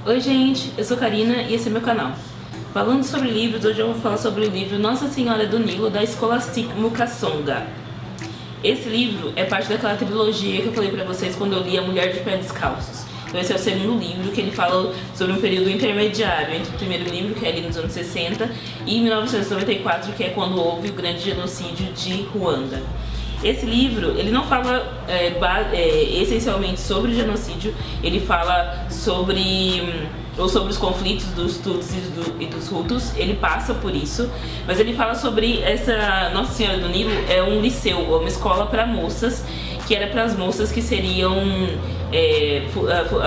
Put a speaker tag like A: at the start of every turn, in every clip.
A: Oi gente, eu sou Karina e esse é meu canal. Falando sobre livros, hoje eu vou falar sobre o livro Nossa Senhora do Nilo, da Scholastic Mukasonga. Esse livro é parte daquela trilogia que eu falei pra vocês quando eu li A Mulher de Pés Descalços. Então esse é o segundo livro, que ele fala sobre um período intermediário entre o primeiro livro, que é ali nos anos 60, e 1994, que é quando houve o grande genocídio de Ruanda. Esse livro, ele não fala essencialmente sobre o genocídio, ele fala sobre os conflitos dos Tutsis e dos Hutus, ele passa por isso, mas ele fala sobre essa Nossa Senhora do Nilo, é um liceu, uma escola para moças, que era para as moças que seriam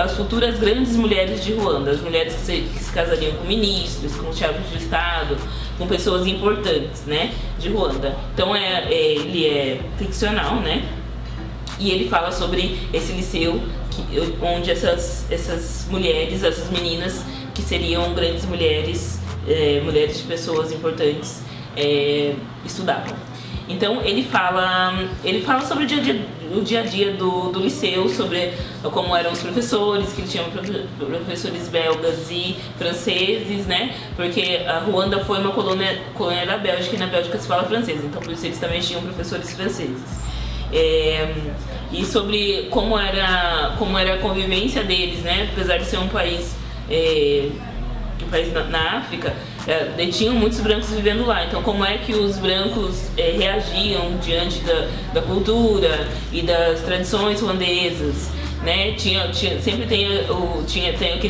A: as futuras grandes mulheres de Ruanda, as mulheres que se casariam com ministros, com chefes de Estado, com pessoas importantes, né, de Ruanda. Então ele é ficcional, né, e ele fala sobre esse liceu onde essas mulheres, essas meninas que seriam grandes mulheres, mulheres de pessoas importantes, estudavam. Então ele fala sobre o dia a dia do liceu, sobre como eram os professores, que tinham professores belgas e franceses, né? Porque a Ruanda foi uma colônia da Bélgica e na Bélgica se fala francês, então por isso eles também tinham professores franceses. E sobre como era a convivência deles, né? Apesar de ser um país na África, tinham muitos brancos vivendo lá, então como é que os brancos reagiam diante da cultura e das tradições ruandesas, né? Sempre tem aqui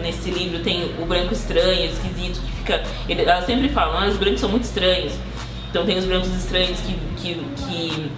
A: nesse livro tem o branco estranho, esquisito, que fica, elas sempre falam, os brancos são muito estranhos, então tem os brancos estranhos que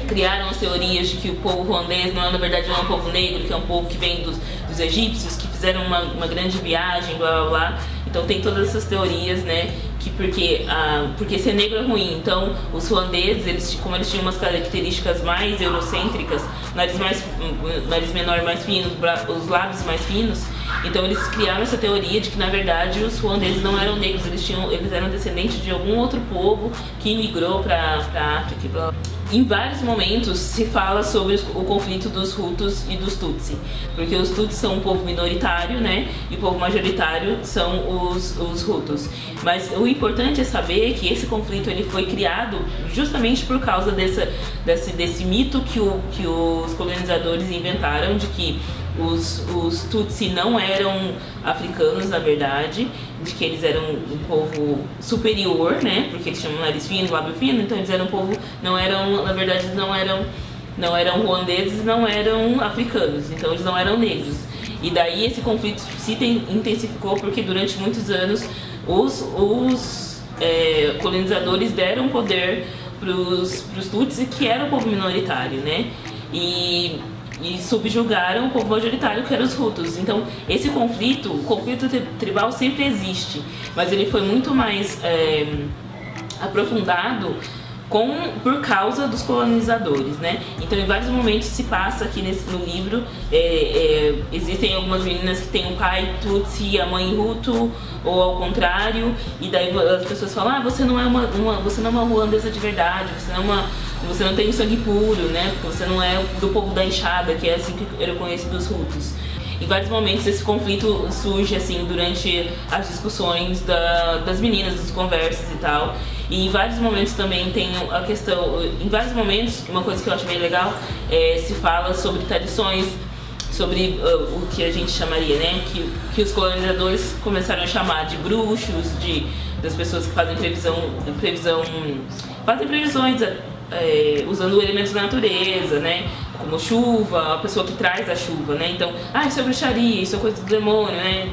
A: criaram as teorias de que o povo ruandês na verdade não é um povo negro, que é um povo que vem dos egípcios, que fizeram uma grande viagem, blá blá blá. Então tem todas essas teorias, né, que porque ser negro é ruim. Então os ruandeses, como eles tinham umas características mais eurocêntricas, nariz menor mais fino, os lábios mais finos, então eles criaram essa teoria de que na verdade os ruandeses não eram negros, eles eram descendentes de algum outro povo que migrou para África e blá. Em vários momentos se fala sobre o conflito dos Hutus e dos Tutsi, porque os Tutsi são um povo minoritário, né, e o povo majoritário são os Hutus. Mas o importante é saber que esse conflito ele foi criado justamente por causa desse mito que os colonizadores inventaram de que os Tutsi não eram africanos, na verdade, de que eles eram um povo superior, né, porque eles tinham um nariz fino, lábio fino, então eles eram um povo, não eram ruandeses, não eram africanos, então eles não eram negros. E daí esse conflito se intensificou porque durante muitos anos os colonizadores deram poder para os Tutsi, que era o povo minoritário, né, e subjugaram o povo majoritário, que eram os Hutus. Então esse conflito, o conflito tribal sempre existe, mas ele foi muito mais aprofundado por causa dos colonizadores, né? Então em vários momentos se passa aqui no livro, existem algumas meninas que têm um pai Tutsi e a mãe Hutu, ou ao contrário, e daí as pessoas falam, você não é uma ruandesa de verdade, você não tem sangue puro, né? Porque você não é do povo da enxada, que é assim que era conhecido os Hutus. Em vários momentos esse conflito surge assim durante as discussões das meninas, das conversas e tal. E em vários momentos também tem a questão, em vários momentos, uma coisa que eu acho bem legal, se fala sobre tradições, sobre o que a gente chamaria, né, que os colonizadores começaram a chamar de bruxos, das pessoas que fazem fazem previsões usando elementos da natureza, né, como chuva, a pessoa que traz a chuva, né, então, isso é bruxaria, isso é coisa do demônio, né,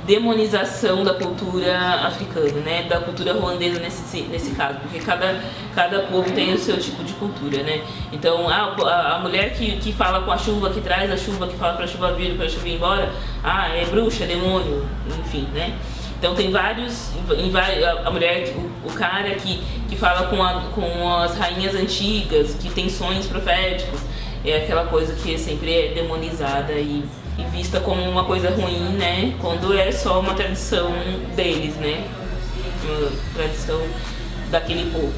A: demonização da cultura africana, né, da cultura ruandesa nesse caso, porque cada povo tem o seu tipo de cultura, né, então a mulher que fala com a chuva, que traz a chuva, que fala pra chuva vir, pra chuva ir embora, é bruxa, é demônio, enfim, né. Então tem vários, a mulher, o cara que fala com as rainhas antigas, que tem sonhos proféticos, é aquela coisa que sempre é demonizada e vista como uma coisa ruim, né, quando é só uma tradição deles, né, uma tradição daquele povo.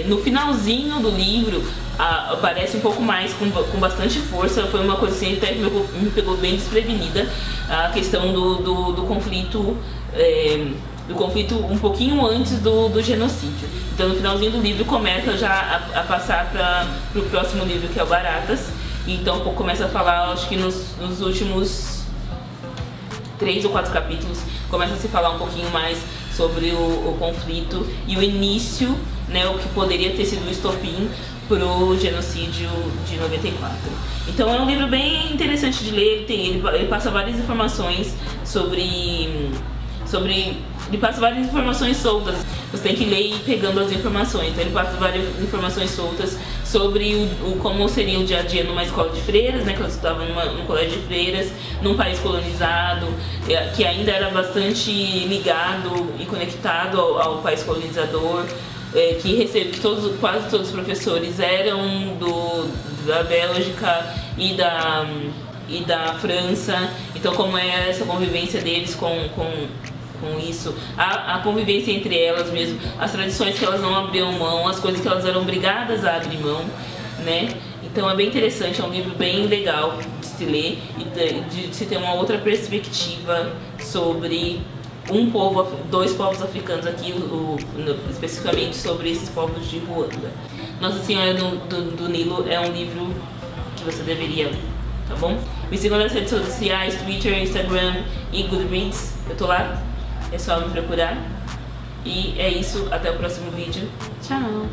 A: No finalzinho do livro, aparece um pouco mais, com bastante força. Foi uma coisa assim, até que me pegou bem desprevenida, a questão do conflito, do conflito um pouquinho antes do genocídio. Então no finalzinho do livro começa já a passar para o próximo livro, que é o Baratas. Então começa a falar, acho que nos últimos 3 ou 4 capítulos, começa a se falar um pouquinho mais sobre o conflito e o início, né, o que poderia ter sido o estopim pro genocídio de 94. Então é um livro bem interessante de ler, ele passa várias informações ele passa várias informações soltas. Você tem que ler e ir pegando as informações. Então ele passa várias informações soltas sobre como seria o dia a dia numa escola de freiras, né, que ela estudava num colégio de freiras, num país colonizado, que ainda era bastante ligado e conectado ao país colonizador, quase todos os professores eram da Bélgica e da França. Então como é essa convivência deles com isso, a convivência entre elas mesmo, as tradições que elas não abriam mão, as coisas que elas eram obrigadas a abrir mão, né? Então é bem interessante, é um livro bem legal de se ler e de se ter uma outra perspectiva sobre dois povos africanos aqui, especificamente sobre esses povos de Ruanda. Nossa Senhora do Nilo é um livro que você deveria ler, tá bom? Me sigam nas redes sociais, Twitter, Instagram e Goodreads, eu tô lá. É só me procurar. E é isso, até o próximo vídeo. Tchau!